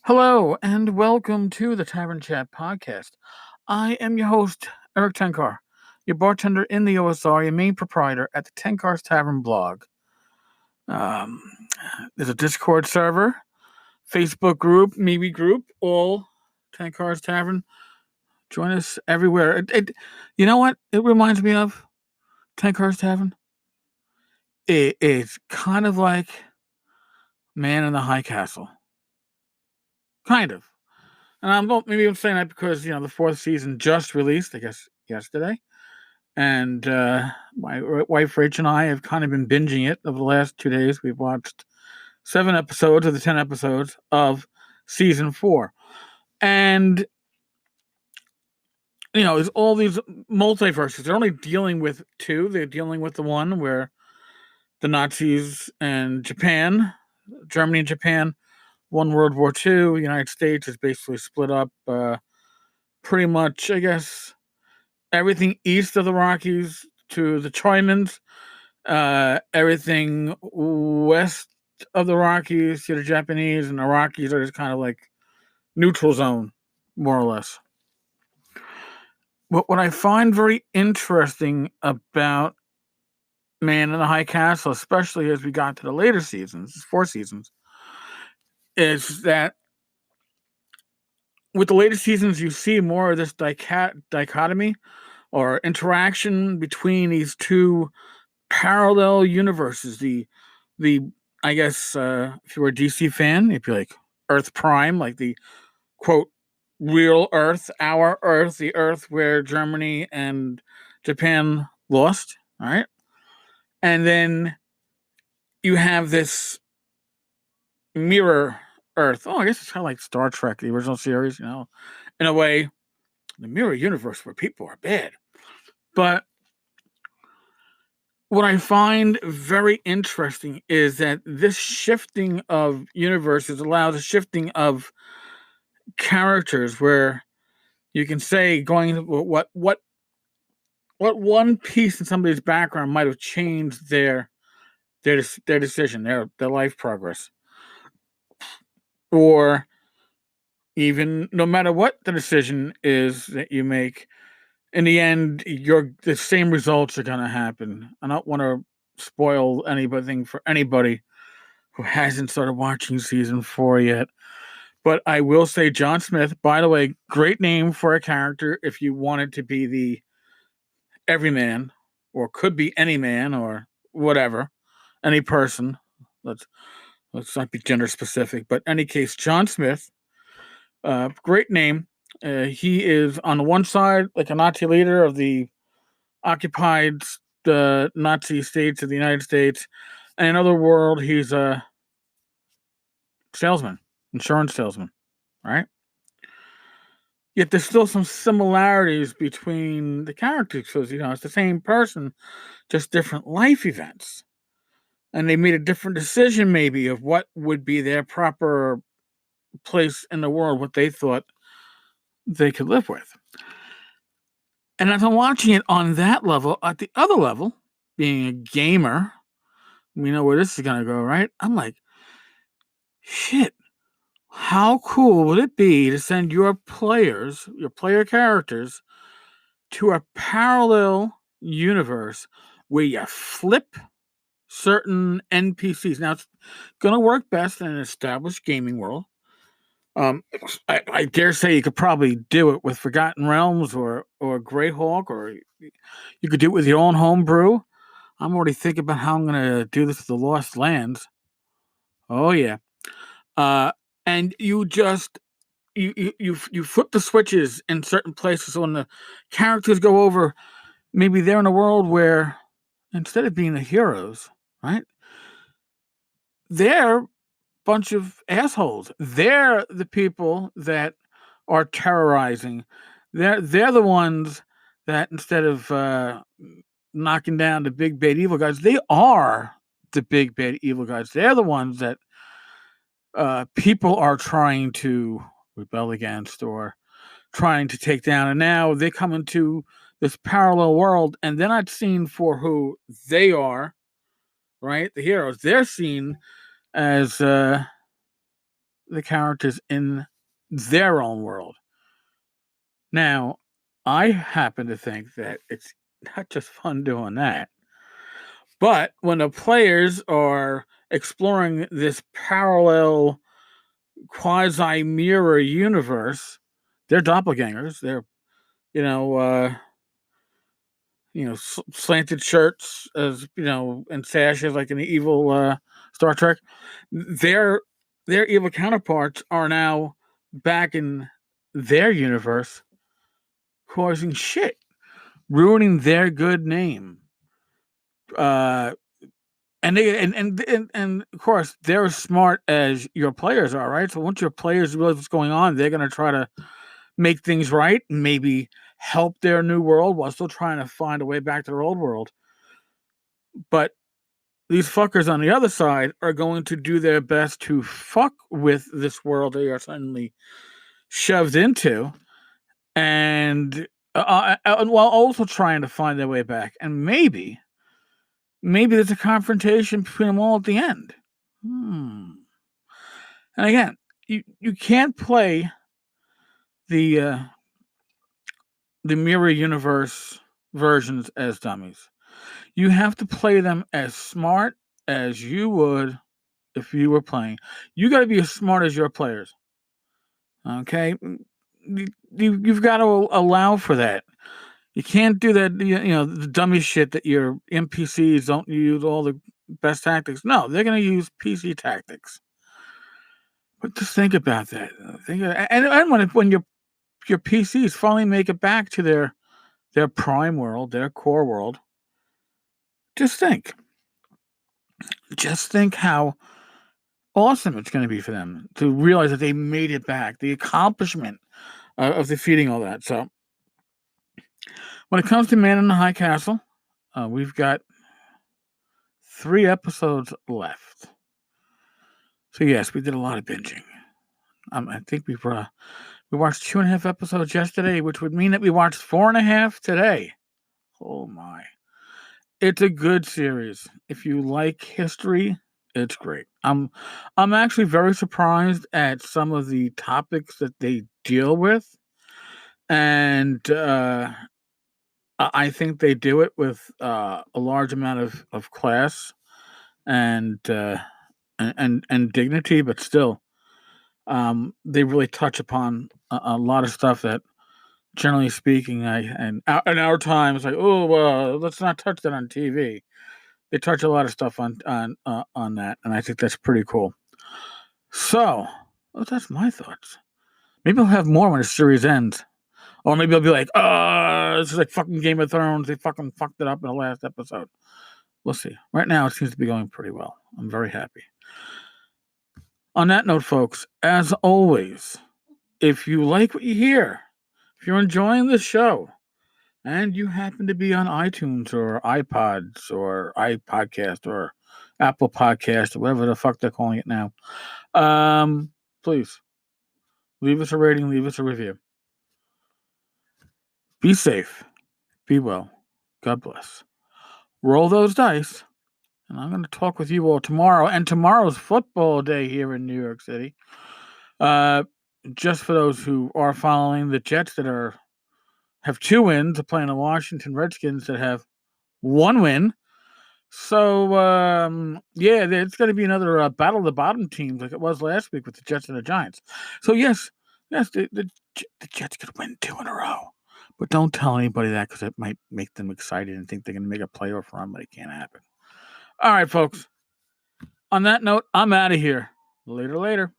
Hello and welcome to the Tavern Chat podcast. I am your host, Eric Tenkar, your bartender in the OSR, your main proprietor at the Tenkar's Tavern blog. Um, there's a Discord server, Facebook group, MeWe group, all Tenkar's Tavern. Join us everywhere. You know what? It reminds me of Tenkar's Tavern. It's kind of like Man in the High Castle, kind of. And maybe I'm saying that because the fourth season just released, I guess yesterday, and my wife Rach and I have kind of been binging it over the last 2 days. We've watched 7 episodes of the 10 episodes of season 4, and there's all these multiverses. They're only dealing with 2. They're dealing with the one where the Nazis and Germany and Japan, won World War II. The United States is basically split up. Pretty much, I guess, everything east of the Rockies to the Troymans, everything west of the Rockies to the Japanese, and the Rockies are just kind of like neutral zone, more or less. What I find very interesting about Man in the High Castle, especially as we got to the later seasons, 4 seasons, is that with the later seasons, you see more of this dichotomy or interaction between these 2 parallel universes. The I guess if you were a DC fan, you'd be like Earth Prime, like the quote real Earth, our Earth, the Earth where Germany and Japan lost. All right, and then you have this mirror Earth. Oh, I guess it's kind of like Star Trek, the original series. In a way, the mirror universe where people are bad, but what I find very interesting is that this shifting of universes allows a shifting of characters where you can say going what one piece in somebody's background might have changed their decision, their life progress, or even no matter what the decision is that you make, in the end, the same results are going to happen. I don't want to spoil anything for anybody who hasn't started watching season 4 yet. But I will say John Smith, by the way, great name for a character if you wanted to be the everyman, or could be any man, or whatever, any person. Let's not be gender specific, but in any case, John Smith, great name. He is on the one side like a Nazi leader of the occupied Nazi states of the United States, and in another world, he's a salesman, insurance salesman, right? Yet there's still some similarities between the characters because, it's the same person, just different life events. And they made a different decision, maybe, of what would be their proper place in the world, what they thought they could live with. And as I'm watching it on that level, at the other level, being a gamer, we know where this is going to go, right? I'm like, shit. How cool would it be to send your player characters, to a parallel universe where you flip certain NPCs? Now, it's going to work best in an established gaming world. I dare say you could probably do it with Forgotten Realms or Greyhawk, or you could do it with your own homebrew. I'm already thinking about how I'm going to do this with the Lost Lands. Oh, yeah. And you just you flip the switches in certain places. So when the characters go over, maybe they're in a world where instead of being the heroes, right, they're a bunch of assholes. They're the people that are terrorizing. They're the ones that instead of knocking down the big bad evil guys, they are the big bad evil guys. They're the ones that people are trying to rebel against or trying to take down. And now they come into this parallel world and they're not seen for who they are, right? The heroes. They're seen as the characters in their own world. Now, I happen to think that it's not just fun doing that, but when the players are exploring this parallel quasi mirror universe, they're doppelgangers. They're you know slanted shirts as and sashes like in the evil Star Trek. Their their evil counterparts are now back in their universe, causing shit, ruining their good name. Uh, and they and of course they're as smart as your players are, right? So once your players realize what's going on, they're going to try to make things right, maybe help their new world while still trying to find a way back to their old world. But these fuckers on the other side are going to do their best to fuck with this world they are suddenly shoved into, and while also trying to find their way back. And maybe there's a confrontation between them all at the end. And again, you can't play the mirror universe versions as dummies. You have to play them as smart as you would if you were playing. You got to be as smart as your players. Okay, you've got to allow for that. You can't do that. The dummy shit that your NPCs don't use all the best tactics. No, they're going to use PC tactics. But just think about that. And when your PCs finally make it back to their prime world, their core world, just think how awesome it's going to be for them to realize that they made it back. The accomplishment of defeating all that. So when it comes to Man in the High Castle, we've got 3 episodes left. So yes, we did a lot of binging. I think we watched 2.5 episodes yesterday, which would mean that we watched 4.5 today. Oh my. It's a good series. If you like history, it's great. I'm actually very surprised at some of the topics that they deal with. And I think they do it with a large amount of class and dignity, but still, they really touch upon a lot of stuff that, generally speaking, in our time, it's like, oh, let's not touch that on TV. They touch a lot of stuff on that, and I think that's pretty cool. So, that's my thoughts. Maybe I'll have more when the series ends. Or maybe I'll be like, this is like fucking Game of Thrones. They fucking fucked it up in the last episode. We'll see. Right now, it seems to be going pretty well. I'm very happy. On that note, folks, as always, if you like what you hear, if you're enjoying this show, and you happen to be on iTunes or iPods or iPodcast or Apple Podcast or whatever the fuck they're calling it now, please leave us a rating, leave us a review. Be safe. Be well. God bless. Roll those dice. And I'm going to talk with you all tomorrow. And tomorrow's football day here in New York City. Just for those who are following, the Jets that have 2 wins are playing the Washington Redskins that have 1 win. So, yeah, it's going to be another battle of the bottom teams like it was last week with the Jets and the Giants. So, yes, the Jets could win 2 in a row. But don't tell anybody that because it might make them excited and think they're going to make a playoff run, but it can't happen. All right, folks. On that note, I'm out of here. Later.